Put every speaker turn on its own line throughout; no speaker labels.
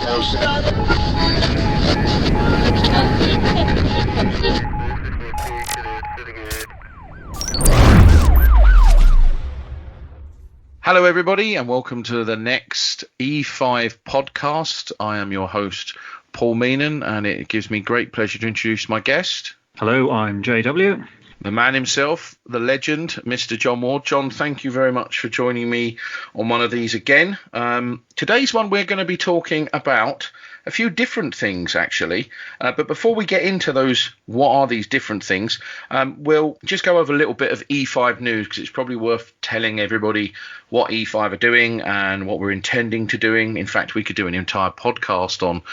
Hello, everybody, and welcome to the next E5 podcast. I am your host, Paul Meenan, and it gives me great pleasure to introduce my guest.
Hello, I'm JW.
The man himself, the legend, Mr. John Ward. John, thank you very much for joining me on one of these again. Today's one, we're going to be talking about a few different things, actually. But before we get into those, what are these different things, we'll just go over a little bit of E5 news, because it's probably worth telling everybody what E5 are doing and what we're intending to doing. In fact, we could do an entire podcast on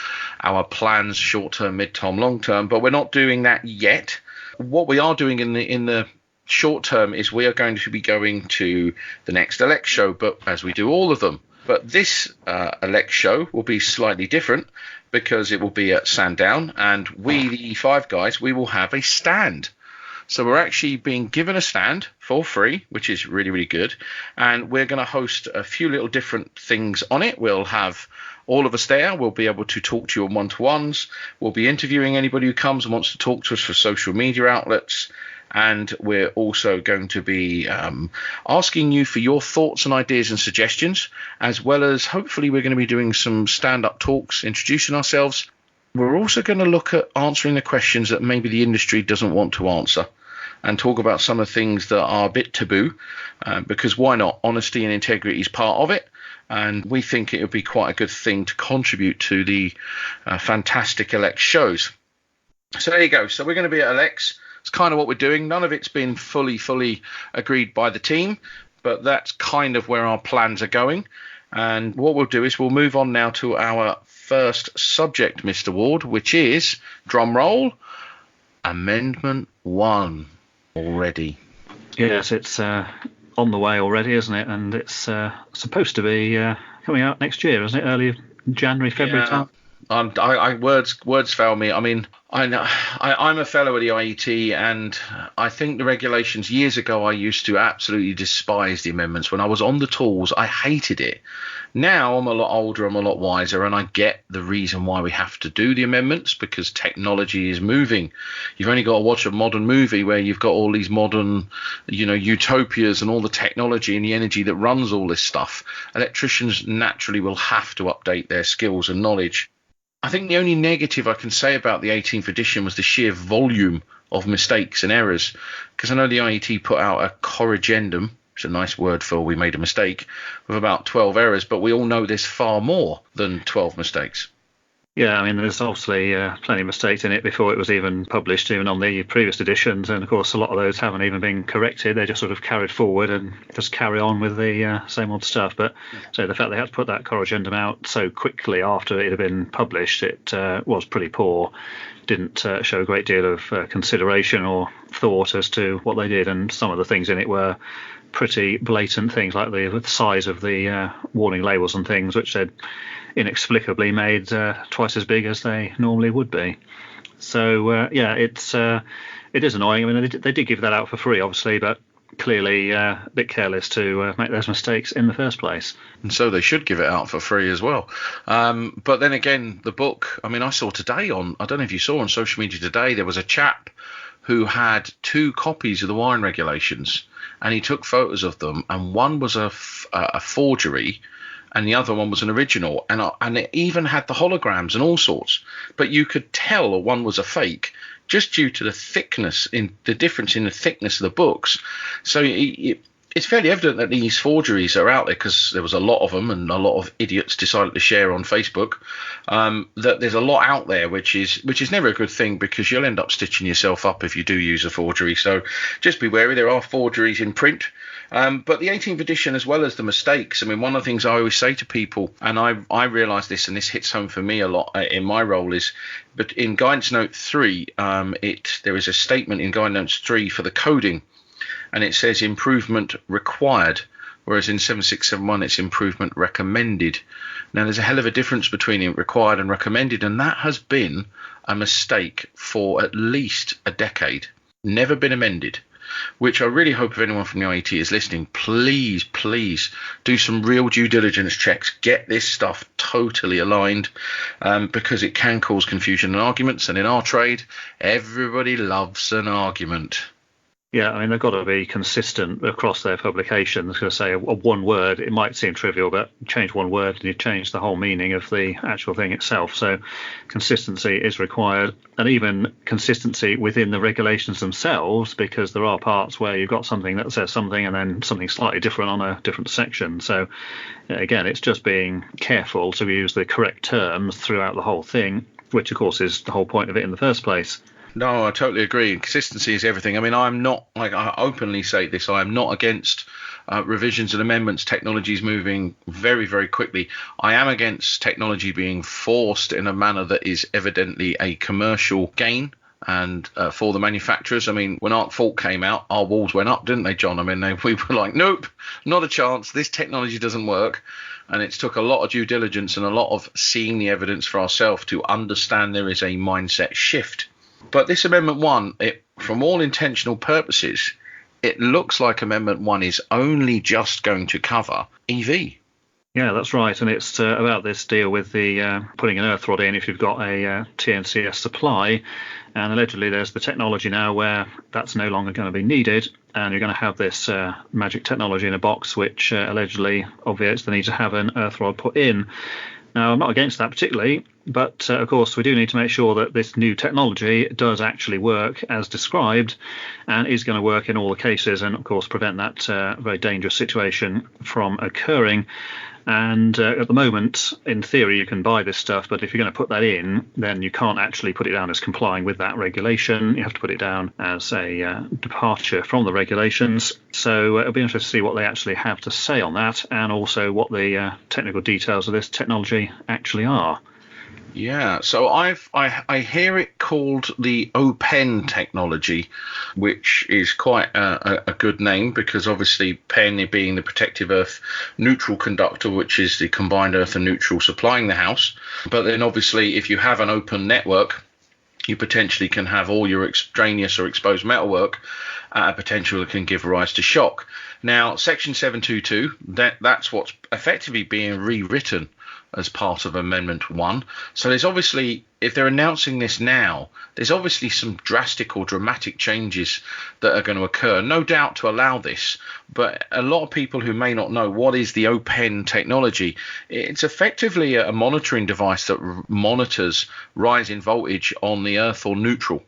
our plans, short-term, mid-term, long-term, but we're not doing that yet. What we are doing in the short term is we are going to be going to the next Elect show, but as we do all of them. But this Elect show will be slightly different because it will be at Sandown, and we, the E5 guys, we will have a stand. So we're actually being given a stand for free, which is really, really good. And we're going to host a few little different things on it. We'll have all of us there. We'll be able to talk to you on one-to-ones. We'll be interviewing anybody who comes and wants to talk to us for social media outlets. And we're also going to be asking you for your thoughts and ideas and suggestions, as well as hopefully we're going to be doing some stand-up talks, introducing ourselves. We're also going to look at answering the questions that maybe the industry doesn't want to answer, and talk about some of the things that are a bit taboo, because why not? Honesty and integrity is part of it, and we think it would be quite a good thing to contribute to the fantastic Elect shows. So there you go. So we're going to be at Elects. It's kind of what we're doing. None of it's been fully agreed by the team, but that's kind of where our plans are going. And what we'll do is we'll move on now to our first subject, Mr. Ward, which is, drum roll, Amendment 1 already.
Yes, it's on the way already, isn't it? And it's supposed to be coming out next year, isn't it? Early January, February time.
Words fail me. I mean, I'm a fellow at the IET, and I think the regulations years ago, I used to absolutely despise the amendments. When I was on the tools, I hated it. Now I'm a lot older, I'm a lot wiser, and I get the reason why we have to do the amendments, because technology is moving. You've only got to watch a modern movie where you've got all these modern, utopias and all the technology and the energy that runs all this stuff. Electricians naturally will have to update their skills and knowledge. I think the only negative I can say about the 18th edition was the sheer volume of mistakes and errors, because I know the IET put out a corrigendum, it's a nice word for we made a mistake, with about 12 errors, but we all know there's far more than 12 mistakes.
Yeah, I mean, there's obviously plenty of mistakes in it before it was even published, even on the previous editions. And, of course, a lot of those haven't even been corrected. They're just sort of carried forward and just carry on with the same old stuff. But so the fact they had to put that corrigendum out so quickly after it had been published, it was pretty poor. Didn't show a great deal of consideration or thought as to what they did. And some of the things in it were pretty blatant things, like the size of the warning labels and things, which they'd inexplicably made twice as big as they normally would be. So it is annoying. I mean, they did give that out for free, obviously, but clearly a bit careless to make those mistakes in the first place.
And so they should give it out for free as well. But then again, the book, I mean, I saw today I don't know if you saw on social media today, there was a chap who had 2 copies of the wiring regulations, and he took photos of them, and one was a forgery and the other one was an original, and it even had the holograms and all sorts, but you could tell one was a fake just due to the thickness, in the difference in the thickness of the books. So it's fairly evident that these forgeries are out there, because there was a lot of them and a lot of idiots decided to share on Facebook, that there's a lot out there, which is never a good thing, because you'll end up stitching yourself up if you do use a forgery. So just be wary, there are forgeries in print. But the 18th edition, as well as the mistakes, I mean, one of the things I always say to people, and I realise this, and this hits home for me a lot in my role, is, but in Guidance Note 3, there is a statement in Guidance Note 3 for the coding, and it says improvement required, whereas in 7671 it's improvement recommended. Now, there's a hell of a difference between required and recommended, and that has been a mistake for at least a decade. Never been amended. which I really hope if anyone from the IET is listening, please do some real due diligence checks. Get this stuff totally aligned, because it can cause confusion and arguments. And in our trade, everybody loves an argument.
Yeah, I mean, they've got to be consistent across their publications. Because say a one word, it might seem trivial, but change one word and you change the whole meaning of the actual thing itself. So consistency is required, and even consistency within the regulations themselves, because there are parts where you've got something that says something and then something slightly different on a different section. So again, it's just being careful to use the correct terms throughout the whole thing, which of course is the whole point of it in the first place.
No, I totally agree. Consistency is everything. I mean, I'm not, like I openly say this, I am not against revisions and amendments. Technology is moving very, very quickly. I am against technology being forced in a manner that is evidently a commercial gain. And for the manufacturers, I mean, when Arc Fault came out, our walls went up, didn't they, John? I mean, we were like, nope, not a chance. This technology doesn't work. And it's took a lot of due diligence and a lot of seeing the evidence for ourselves to understand there is a mindset shift. But this Amendment 1, from all intentional purposes, it looks like Amendment 1 is only just going to cover EV.
Yeah, that's right. And it's about this deal with the putting an earth rod in if you've got a TNCS supply. And allegedly there's the technology now where that's no longer going to be needed. And you're going to have this magic technology in a box which allegedly obviates the need to have an earth rod put in. Now, I'm not against that particularly, but of course we do need to make sure that this new technology does actually work as described and is going to work in all the cases, and of course prevent that very dangerous situation from occurring. And at the moment, in theory, you can buy this stuff, but if you're going to put that in, then you can't actually put it down as complying with that regulation. You have to put it down as a departure from the regulations. So it'll be interesting to see what they actually have to say on that, and also what the technical details of this technology actually are.
Yeah, so I hear it called the OPEN technology, which is quite a good name, because obviously PEN being the protective earth neutral conductor, which is the combined earth and neutral supplying the house. But then obviously if you have an open network, you potentially can have all your extraneous or exposed metalwork at a potential that can give rise to shock. Now, Section 722, that's what's effectively being rewritten as part of Amendment 1. So there's obviously, if they're announcing this now, there's obviously some drastic or dramatic changes that are going to occur, no doubt, to allow this. But a lot of people who may not know what is the OPEN technology, it's effectively a monitoring device that monitors rise in voltage on the earth or neutral.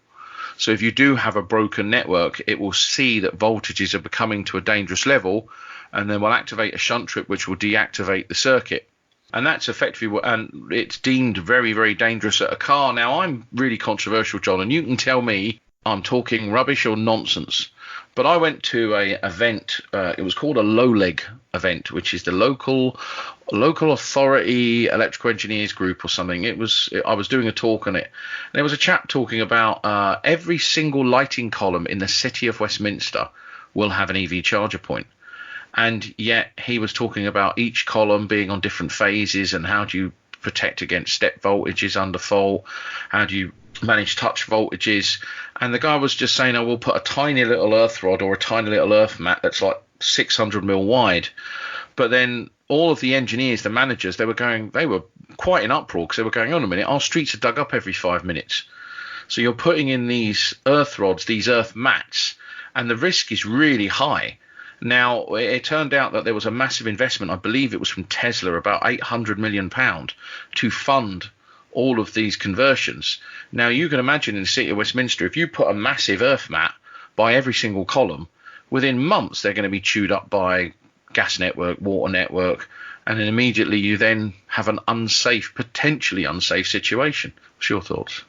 So if you do have a broken network, it will see that voltages are becoming to a dangerous level, and then will activate a shunt trip which will deactivate the circuit. And that's effectively and it's deemed very, very dangerous at a car. Now, I'm really controversial, John, and you can tell me I'm talking rubbish or nonsense. But I went to a event, it was called a low-leg event, which is the local authority electrical engineers group or something. I was doing a talk on it. And there was a chap talking about every single lighting column in the city of Westminster will have an EV charger point. And yet he was talking about each column being on different phases, and how do you protect against step voltages under fault? How do you manage touch voltages? And the guy was just saying, we'll put a tiny little earth rod or a tiny little earth mat that's like 600 mil wide. But then all of the engineers, the managers, they were quite in uproar, because they were going, on a minute, our streets are dug up every 5 minutes. So you're putting in these earth rods, these earth mats, and the risk is really high. Now, it turned out that there was a massive investment, I believe it was from Tesla, about £800 million, to fund all of these conversions. Now, you can imagine in the city of Westminster, if you put a massive earth mat by every single column, within months they're going to be chewed up by gas network, water network, and then immediately you then have an potentially unsafe situation. What's your thoughts?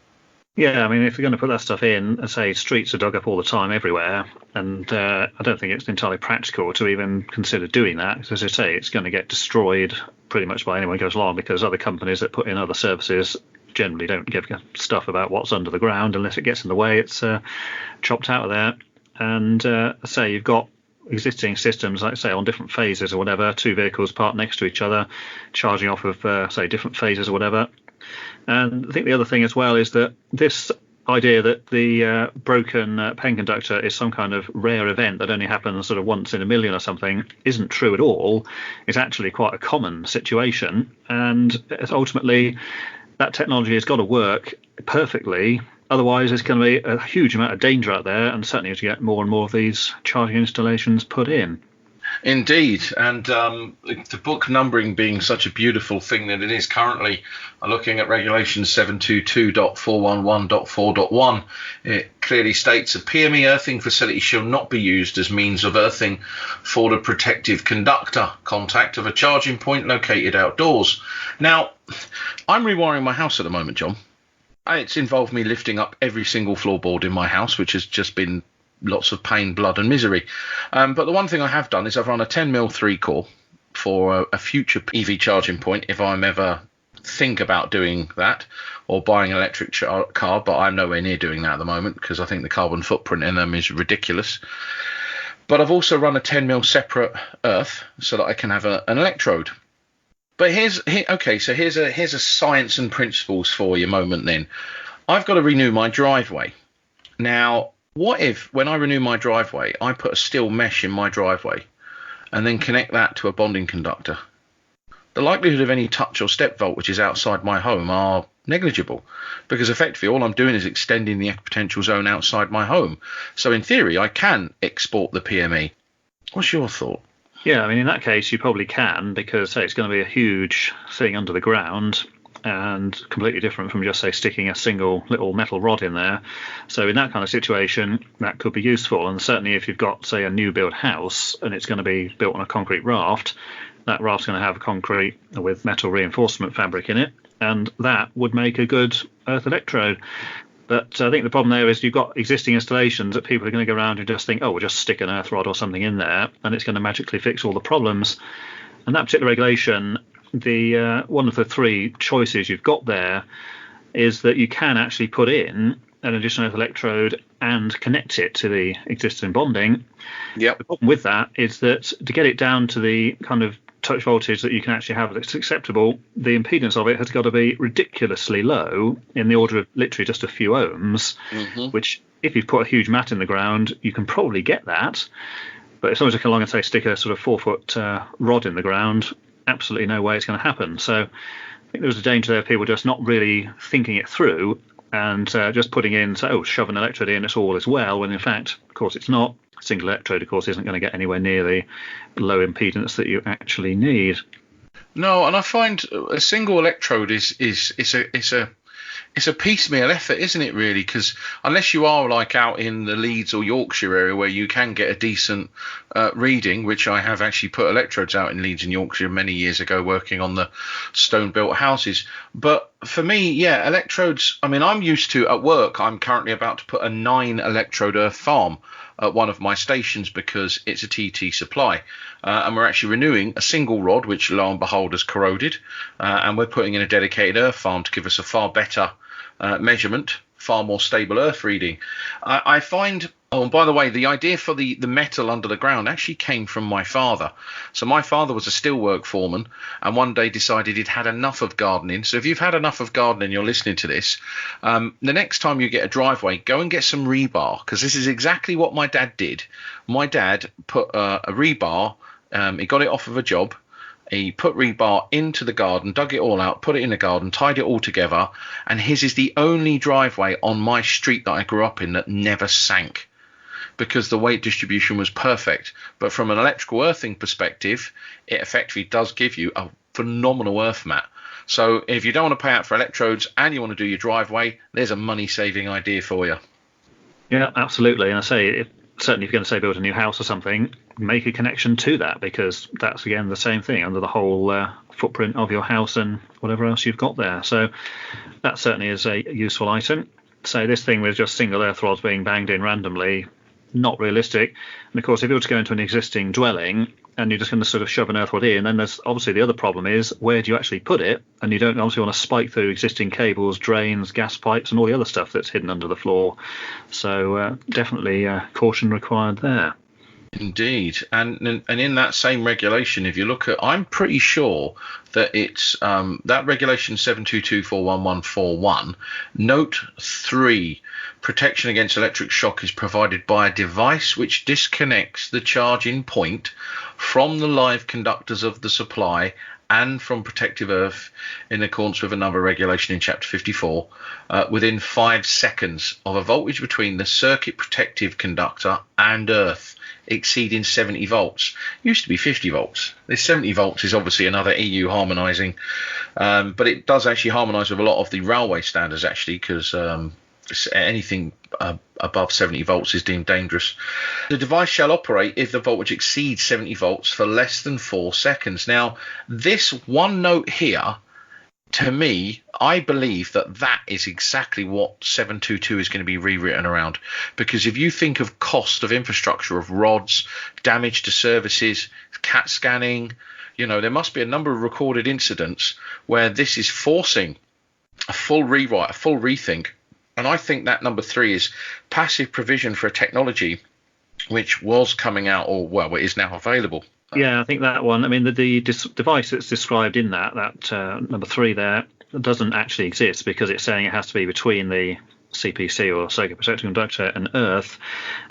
Yeah, I mean, if you're going to put that stuff in, say streets are dug up all the time everywhere, and I don't think it's entirely practical to even consider doing that, because as I say, it's going to get destroyed pretty much by anyone who goes along, because other companies that put in other services generally don't give stuff about what's under the ground. Unless it gets in the way, it's chopped out of there. And say you've got existing systems, like say on different phases or whatever, two vehicles parked next to each other, charging off of say different phases or whatever. And I think the other thing as well is that this idea that the broken pen conductor is some kind of rare event that only happens sort of once in a million or something isn't true at all. It's actually quite a common situation, and ultimately that technology has got to work perfectly. Otherwise, there's going to be a huge amount of danger out there, and certainly as you get more and more of these charging installations put in.
Indeed, and the book numbering being such a beautiful thing that it is currently, looking at Regulation 722.411.4.1, it clearly states a PME earthing facility shall not be used as means of earthing for the protective conductor contact of a charging point located outdoors. Now, I'm rewiring my house at the moment, John. It's involved me lifting up every single floorboard in my house, which has just been lots of pain, blood and misery. But the one thing I have done is I've run a 10mm 3-core for a future EV charging point if I'm ever think about doing that or buying an electric car, but I'm nowhere near doing that at the moment because I think the carbon footprint in them is ridiculous. But I've also run a 10mm separate earth so that I can have an electrode. But here's a science and principles for you moment then. I've got to renew my driveway. Now, what if, when I renew my driveway, I put a steel mesh in my driveway and then connect that to a bonding conductor? The likelihood of any touch or step voltages outside my home are negligible because effectively all I'm doing is extending the potential zone outside my home. So in theory, I can export the PME. What's your thought?
Yeah, I mean, in that case, you probably can because, say, it's going to be a huge thing under the ground and completely different from just, say, sticking a single little metal rod in there. So in that kind of situation, that could be useful. And certainly if you've got, say, a new build house and it's going to be built on a concrete raft, that raft's going to have concrete with metal reinforcement fabric in it, and that would make a good earth electrode. But I think the problem there is you've got existing installations that people are going to go around and just think, oh, we'll just stick an earth rod or something in there and it's going to magically fix all the problems. And that particular regulation, the one of the three choices you've got there is that you can actually put in an additional earth electrode and connect it to the existing bonding.
Yep.
The problem with that is that to get it down to the kind of touch voltage that you can actually have that's acceptable, the impedance of it has got to be ridiculously low, in the order of literally just a few ohms, which if you put a huge mat in the ground, you can probably get that. But if someone's looking along and say stick a sort of 4-foot rod in the ground, absolutely no way it's going to happen. So I think there's a danger there of people just not really thinking it through and just putting in, shove an electrode in, it's all as well, when in fact, of course, it's not. A single electrode, of course, isn't going to get anywhere near the low impedance that you actually need.
No, and I find a single electrode is a piecemeal effort, isn't it, really? Because unless you are like out in the Leeds or Yorkshire area where you can get a decent reading, which I have actually put electrodes out in Leeds and Yorkshire many years ago working on the stone-built houses. But for me, yeah, electrodes, I mean, I'm used to, at work, I'm currently about to put a 9-electrode earth farm at one of my stations because it's a TT supply. And we're actually renewing a single rod, which lo and behold has corroded. And we're putting in a dedicated earth farm to give us a far better measurement, far more stable earth reading. I find, oh, and by the way, the idea for the metal under the ground actually came from my father. So my father was a steelwork foreman and one day decided he'd had enough of gardening. So if you've had enough of gardening, you're listening to this, the next time you get a driveway, go and get some rebar, because this is exactly what my dad did. My dad put a rebar, he got it off of a job. He put rebar into the garden, dug it all out, put it in the garden, tied it all together, and his is the only driveway on my street that I grew up in that never sank because the weight distribution was perfect. But from an electrical earthing perspective, it effectively does give you a phenomenal earth mat. So if you don't want to pay out for electrodes and you want to do your driveway, there's a money-saving idea for you.
Yeah, absolutely. And I say, certainly if you're going to say build a new house or something, make a connection to that, because that's again the same thing under the whole footprint of your house and whatever else you've got there. So that certainly is a useful item. So this thing with just single earth rods being banged in randomly, not realistic. And of course, if you were to go into an existing dwelling and you're just going to sort of shove an earth rod in, then there's obviously the other problem is, where do you actually put it? And you don't obviously want to spike through existing cables, drains, gas pipes and all the other stuff that's hidden under the floor. So definitely caution required there.
Indeed, and in that same regulation, if you look at, I'm pretty sure that it's that regulation 722.41141, note 3, protection against electric shock is provided by a device which disconnects the charging point from the live conductors of the supply and from protective earth in accordance with another regulation in chapter 54 within 5 seconds of a voltage between the circuit protective conductor and earth exceeding 70 volts. Used to be 50 volts. This 70 volts is obviously another EU harmonising, but it does actually harmonise with a lot of the railway standards actually, because anything above 70 volts is deemed dangerous. The device shall operate if the voltage exceeds 70 volts for less than 4 seconds. Now, this one note here, to me, I believe that is exactly what 722 is going to be rewritten around. Because if you think of cost of infrastructure, of rods, damage to services, CAT scanning, there must be a number of recorded incidents where this is forcing a full rewrite, a full rethink. And I think that number 3 is passive provision for a technology which was coming out, or well, it is now available.
Yeah, I think that one. I mean, the device that's described in that number 3 there doesn't actually exist, because it's saying it has to be between the CPC, or circuit protecting conductor, and earth.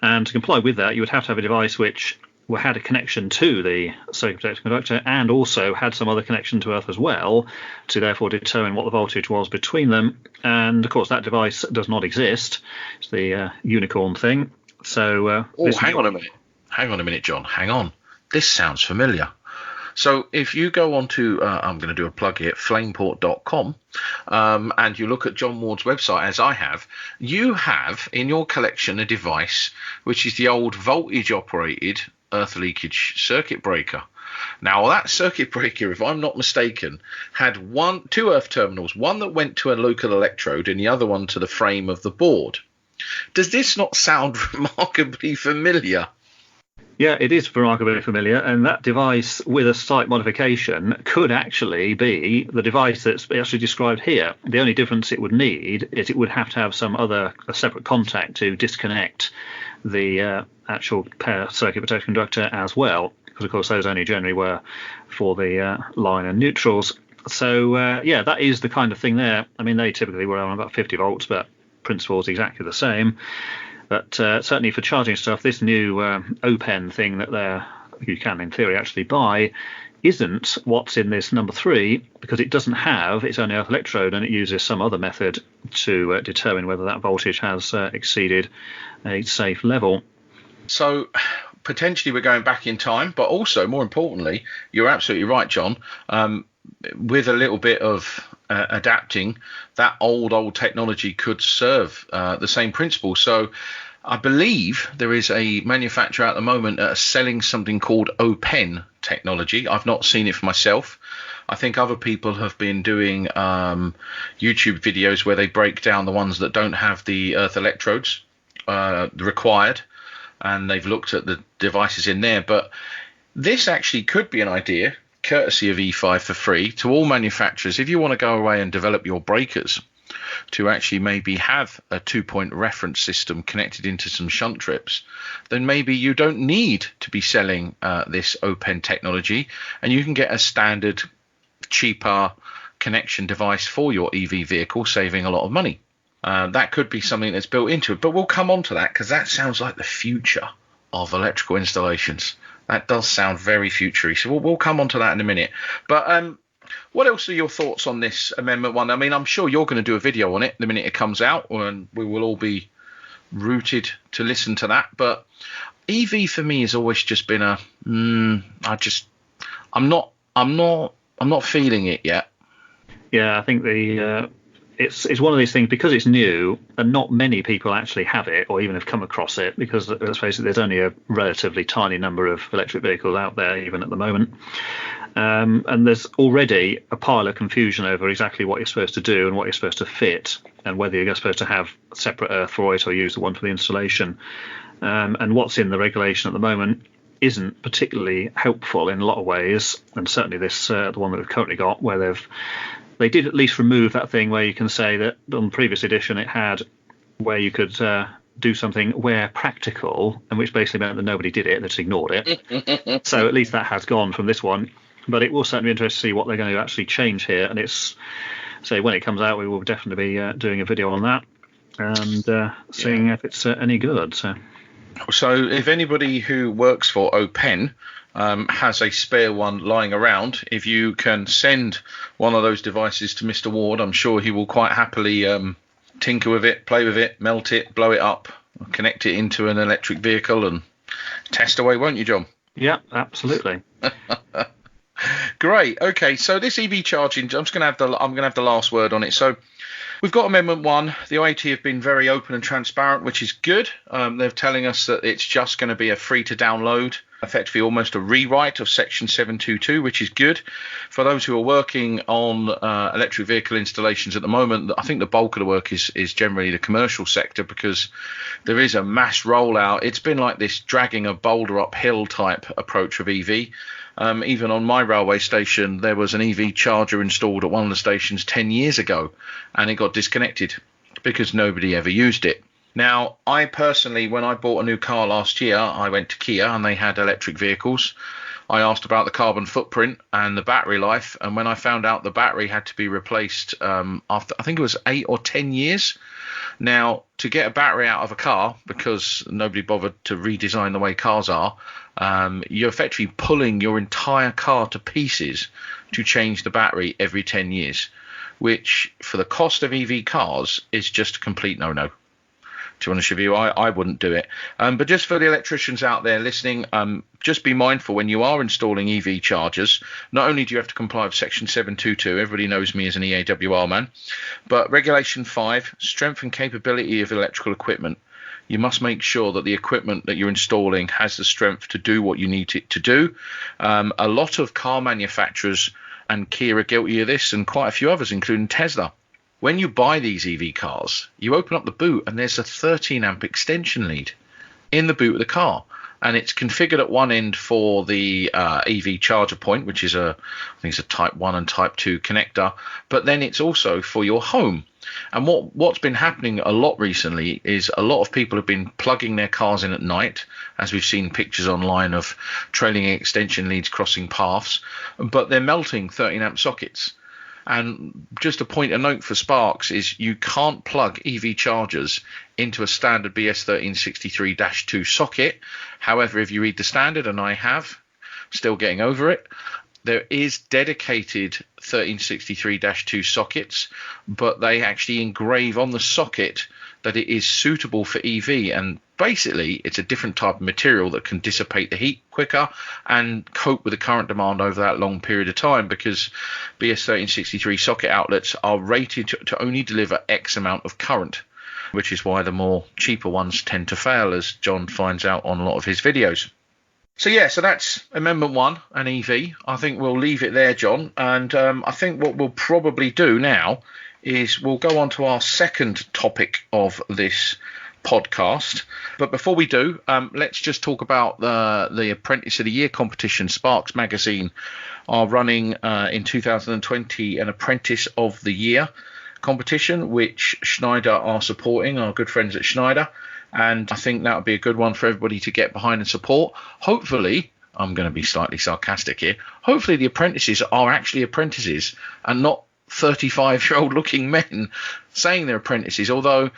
And to comply with that, you would have to have a device which had a connection to the circuit protecting conductor and also had some other connection to earth as well, to therefore determine what the voltage was between them. And of course, that device does not exist. It's the unicorn thing. So
hang on a minute, John. Hang on. This sounds familiar. So if you go on to, I'm going to do a plug here, flameport.com, and you look at John Ward's website, as I have, you have in your collection a device which is the old voltage-operated earth leakage circuit breaker. Now, that circuit breaker, if I'm not mistaken, had two earth terminals, one that went to a local electrode and the other one to the frame of the board. Does this not sound remarkably familiar?
Yeah, it is remarkably familiar, and that device, with a slight modification, could actually be the device that's actually described here. The only difference it would need is it would have to have a separate contact to disconnect the actual pair circuit protector conductor as well, because of course those only generally were for the line and neutrals. So that is the kind of thing there. I mean, they typically were on about 50 volts, but principle is exactly the same. But certainly for charging stuff, this new open thing that you can in theory actually buy isn't what's in this number 3, because it doesn't have its own earth electrode, and it uses some other method to determine whether that voltage has exceeded a safe level.
So potentially we're going back in time, but also more importantly, you're absolutely right, John. With a little bit of adapting, that old technology could serve the same principle. So I believe there is a manufacturer at the moment selling something called open technology. I've not seen it for myself. I think other people have been doing YouTube videos where they break down the ones that don't have the earth electrodes required, and they've looked at the devices in there. But this actually could be an idea, courtesy of E5 for free, to all manufacturers. If you want to go away and develop your breakers to actually maybe have a 2-point reference system connected into some shunt trips, then maybe you don't need to be selling this open technology, and you can get a standard, cheaper connection device for your EV vehicle, saving a lot of money. That could be something that's built into it, but we'll come on to that, because that sounds like the future of electrical installations. That does sound very futuristic. So we'll come on to that in a minute. But what else are your thoughts on this Amendment 1? I mean, I'm sure you're going to do a video on it the minute it comes out, and we will all be rooted to listen to that. But EV for me has always just been I'm not feeling it yet.
Yeah, I think it's one of these things, because it's new and not many people actually have it or even have come across it, because let's face it, there's only a relatively tiny number of electric vehicles out there even at the moment. And there's already a pile of confusion over exactly what you're supposed to do and what you're supposed to fit, and whether you're supposed to have separate earth for it or use the one for the installation. And what's in the regulation at the moment isn't particularly helpful in a lot of ways, and certainly this the one that we've currently got, where they did at least remove that thing where you can say that on the previous edition it had where you could do something where practical, and which basically meant that nobody did it, they just ignored it. So at least that has gone from this one. But it will certainly be interesting to see what they're going to actually change here. And it's, so when it comes out, we will definitely be doing a video on that and seeing if it's any good.
So if anybody who works for Open has a spare one lying around, if you can send one of those devices to Mr. Ward, I'm sure he will quite happily tinker with it, play with it, melt it, blow it up, connect it into an electric vehicle and test away, won't you, John?
Yeah, absolutely.
Great. Okay, so this EV charging, I'm going to have the last word on it. So we've got Amendment 1. The IET have been very open and transparent, which is good. They're telling us that it's just going to be a free to download, effectively almost a rewrite of Section 722, which is good. For those who are working on electric vehicle installations at the moment, I think the bulk of the work is generally the commercial sector, because there is a mass rollout. It's been like this dragging a boulder uphill type approach of EV. Even on my railway station, there was an EV charger installed at one of the stations 10 years ago, and it got disconnected because nobody ever used it. Now, I personally, when I bought a new car last year, I went to Kia and they had electric vehicles. I asked about the carbon footprint and the battery life, and when I found out the battery had to be replaced after, I think it was 8 or 10 years. Now, to get a battery out of a car, because nobody bothered to redesign the way cars are, you're effectively pulling your entire car to pieces to change the battery every 10 years, which for the cost of EV cars is just a complete no-no. To be honest with you, I wouldn't do it. But just for the electricians out there listening, just be mindful when you are installing EV chargers. Not only do you have to comply with Section 722, everybody knows me as an EAWR man, but Regulation 5, strength and capability of electrical equipment. You must make sure that the equipment that you're installing has the strength to do what you need it to do. A lot of car manufacturers, and Kia are guilty of this, and quite a few others, including Tesla. When you buy these EV cars, you open up the boot and there's a 13 amp extension lead in the boot of the car. And it's configured at one end for the EV charger point, which is I think it's a type 1 and type 2 connector. But then it's also for your home. And what's been happening a lot recently is a lot of people have been plugging their cars in at night, as we've seen pictures online of trailing extension leads crossing paths, but they're melting 13 amp sockets. And just a point of note for Sparks is you can't plug EV chargers into a standard BS1363-2 socket. However, if you read the standard, and I have, still getting over it, there is dedicated 1363-2 sockets, but they actually engrave on the socket that it is suitable for EV, and basically it's a different type of material that can dissipate the heat quicker and cope with the current demand over that long period of time, because BS1363 socket outlets are rated to only deliver X amount of current, which is why the more cheaper ones tend to fail, as John finds out on a lot of his videos. So that's Amendment 1 and EV. I think we'll leave it there, John, and I think what we'll probably do now is we'll go on to our second topic of this podcast. But before we do, let's just talk about the Apprentice of the Year competition. Sparks Magazine are running in 2020 an Apprentice of the Year competition, which Schneider are supporting, our good friends at Schneider. And I think that would be a good one for everybody to get behind and support. Hopefully, I'm going to be slightly sarcastic here, hopefully the apprentices are actually apprentices and not 35-year-old looking men saying they're apprentices, although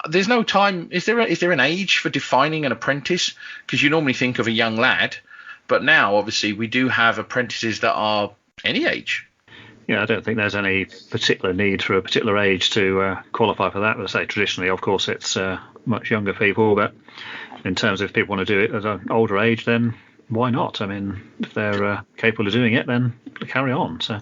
there's no time. Is there an age for defining an apprentice? Because you normally think of a young lad, but now obviously we do have apprentices that are any age.
Yeah, I don't think there's any particular need for a particular age to qualify for that. As I say, traditionally, of course, it's much younger people, but in terms of if people want to do it at an older age, then why not? I mean, if they're capable of doing it, then carry on. So,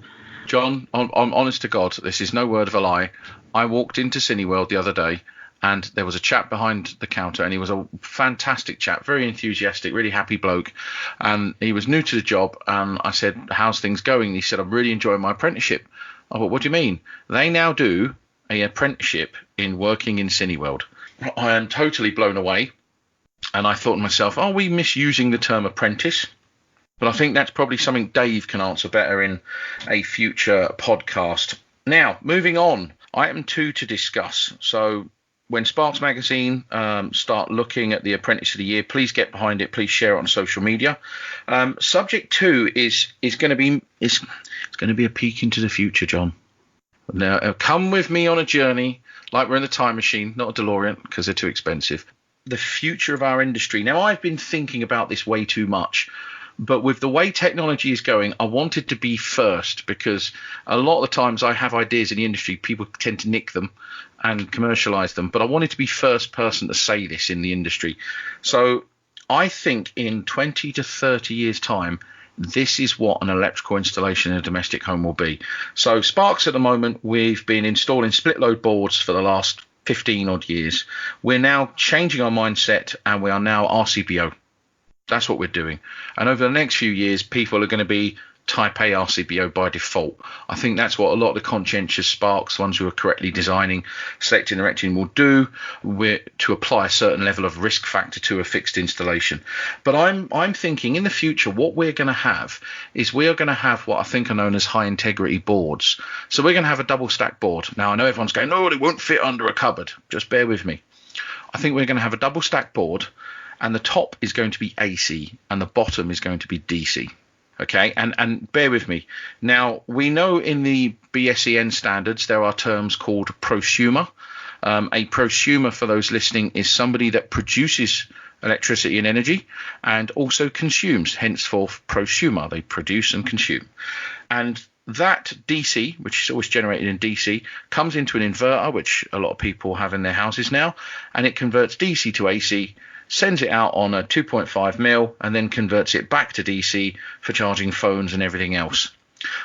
John, I'm honest to God, this is no word of a lie. I walked into Cineworld the other day, and there was a chap behind the counter, and he was a fantastic chap, very enthusiastic, really happy bloke, and he was new to the job. And I said, how's things going? He said, I'm really enjoying my apprenticeship. I thought, what do you mean? They now do an apprenticeship in working in Cineworld. I am totally blown away, and I thought to myself, are we misusing the term apprentice? But I think that's probably something Dave can answer better in a future podcast. Now, moving on, item 2 to discuss. So when Sparks Magazine start looking at the Apprentice of the Year, please get behind it. Please share it on social media. Subject 2 is going to be a peek into the future, John. Now, come with me on a journey, like we're in the time machine, not a DeLorean, because they're too expensive. The future of our industry. Now, I've been thinking about this way too much, but with the way technology is going, I wanted to be first, because a lot of the times I have ideas in the industry, people tend to nick them and commercialize them, but I wanted to be first person to say this in the industry. So I think in 20 to 30 years time, this is what an electrical installation in a domestic home will be. So Sparks at the moment, we've been installing split load boards for the last 15 odd years. We're now changing our mindset, and we are now RCBO. That's what we're doing. And over the next few years, people are going to be Type A RCBO by default. I think that's what a lot of the conscientious Sparks, ones who are correctly designing, selecting, and erecting, will do, to apply a certain level of risk factor to a fixed installation. But I'm thinking in the future, what we're going to have is we are going to have what I think are known as high integrity boards. So we're going to have a double stack board. Now, I know everyone's going, no, it won't fit under a cupboard. Just bear with me. I think we're going to have a double stack board, and the top is going to be AC and the bottom is going to be DC. Okay, and bear with me. Now, we know in the BSEN standards there are terms called prosumer. A prosumer, for those listening, is somebody that produces electricity and energy and also consumes, henceforth prosumer. They produce and consume. And that DC, which is always generated in DC, comes into an inverter, which a lot of people have in their houses now, and it converts DC to AC, sends it out on a 2.5 mil, and then converts it back to DC for charging phones and everything else.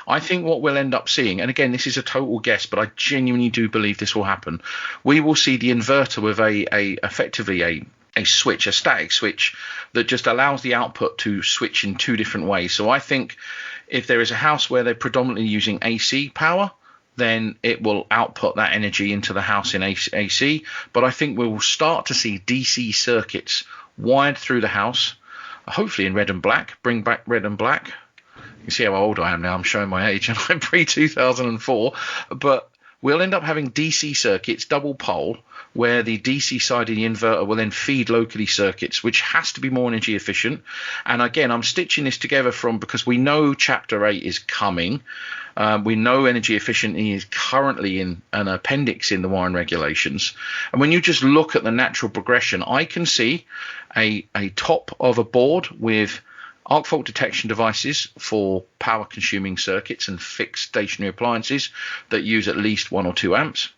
I think what we'll end up seeing, and again, this is a total guess, but I genuinely do believe this will happen. We will see the inverter with effectively a switch, a static switch that just allows the output to switch in two different ways. So I think if there is a house where they're predominantly using AC power, then it will output that energy into the house in AC. But I think we will start to see DC circuits wired through the house, hopefully in red and black. Bring back red and black. You can see how old I am now. I'm showing my age, and I'm pre-2004. But we'll end up having DC circuits, double pole, where the DC side of the inverter will then feed locally circuits, which has to be more energy efficient. And again, I'm stitching this together because we know Chapter 8 is coming. We know energy efficiency is currently in an appendix in the wiring regulations. And when you just look at the natural progression, I can see a top of a board with arc fault detection devices for power consuming circuits and fixed stationary appliances that use at least 1 or 2 amps.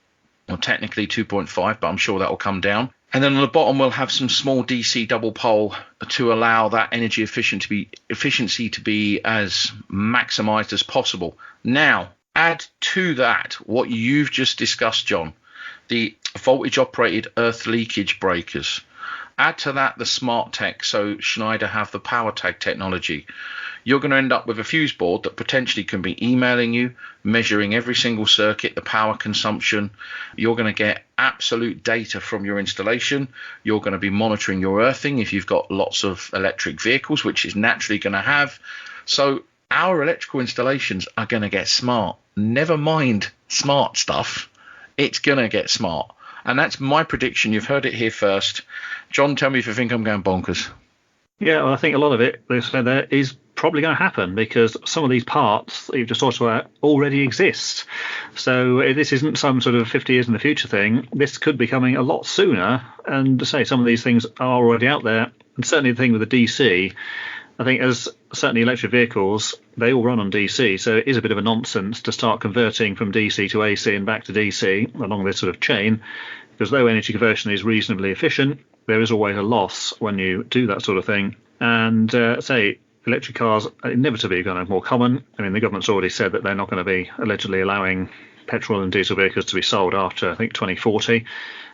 Or technically 2.5, but I'm sure that will come down. And then on the bottom, we'll have some small DC double pole to allow that energy efficiency to be as maximized as possible. Now, add to that what you've just discussed, John, the voltage operated earth leakage breakers. Add to that the smart tech, so Schneider have the power tag technology. You're going to end up with a fuse board that potentially can be emailing you, measuring every single circuit, the power consumption. You're going to get absolute data from your installation. You're going to be monitoring your earthing if you've got lots of electric vehicles, which is naturally going to have. So our electrical installations are going to get smart. Never mind smart stuff. It's going to get smart. And that's my prediction. You've heard it here first. John, tell me if you think I'm going bonkers.
Yeah, well, I think a lot of it, they said there, is probably going to happen because some of these parts that you've just talked about already exist. So this isn't some sort of 50 years in the future thing. This could be coming a lot sooner. And to say some of these things are already out there. And certainly the thing with the DC, I think as certainly electric vehicles, they all run on DC. So it is a bit of a nonsense to start converting from DC to AC and back to DC along this sort of chain. Because though energy conversion is reasonably efficient, there is always a loss when you do that sort of thing. And say electric cars are inevitably going to be more common. I mean, the government's already said that they're not going to be allegedly allowing petrol and diesel vehicles to be sold after, I think, 2040.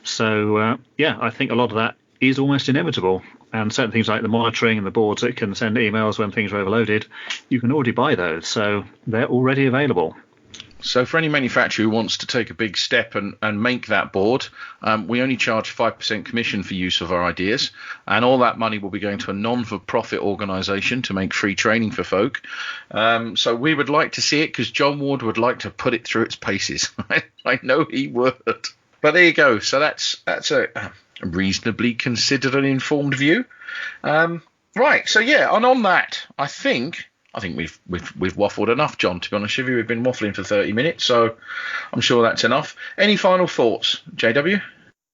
So, yeah, I think a lot of that is almost inevitable. And certain things like the monitoring and the boards that can send emails when things are overloaded, you can already buy those. So they're already available.
So for any manufacturer who wants to take a big step and make that board, we only charge 5% commission for use of our ideas. And all that money will be going to a non-for-profit organisation to make free training for folk. So we would like to see it because John Ward would like to put it through its paces. I know he would. But there you go. So that's a reasonably considered and informed view. Right. So yeah, and on that, I think we've waffled enough, John. To be honest with you, we've been waffling for 30 minutes, so I'm sure that's enough. Any final thoughts, JW?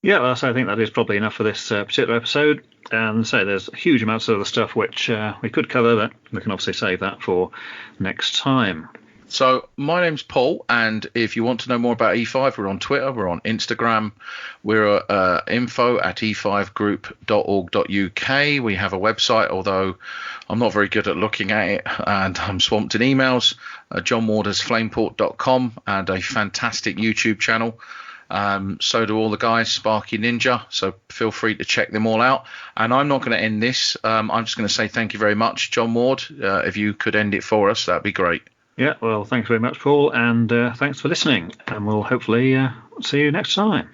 Yeah, well, so I think that is probably enough for this particular episode. And so there's huge amounts of other stuff which we could cover, but we can obviously save that for next time.
So my name's Paul, and if you want to know more about E5, we're on Twitter, we're on Instagram, we're info@e5group.org.uk. We have a website, although I'm not very good at looking at it, and I'm swamped in emails. johnwarders.flameport.com, and a fantastic YouTube channel. So do all the guys, Sparky Ninja, so feel free to check them all out. And I'm not going to end this. I'm just going to say thank you very much, John Ward. If you could end it for us, that'd be great.
Yeah, well, thanks very much, Paul, and thanks for listening. And we'll hopefully see you next time.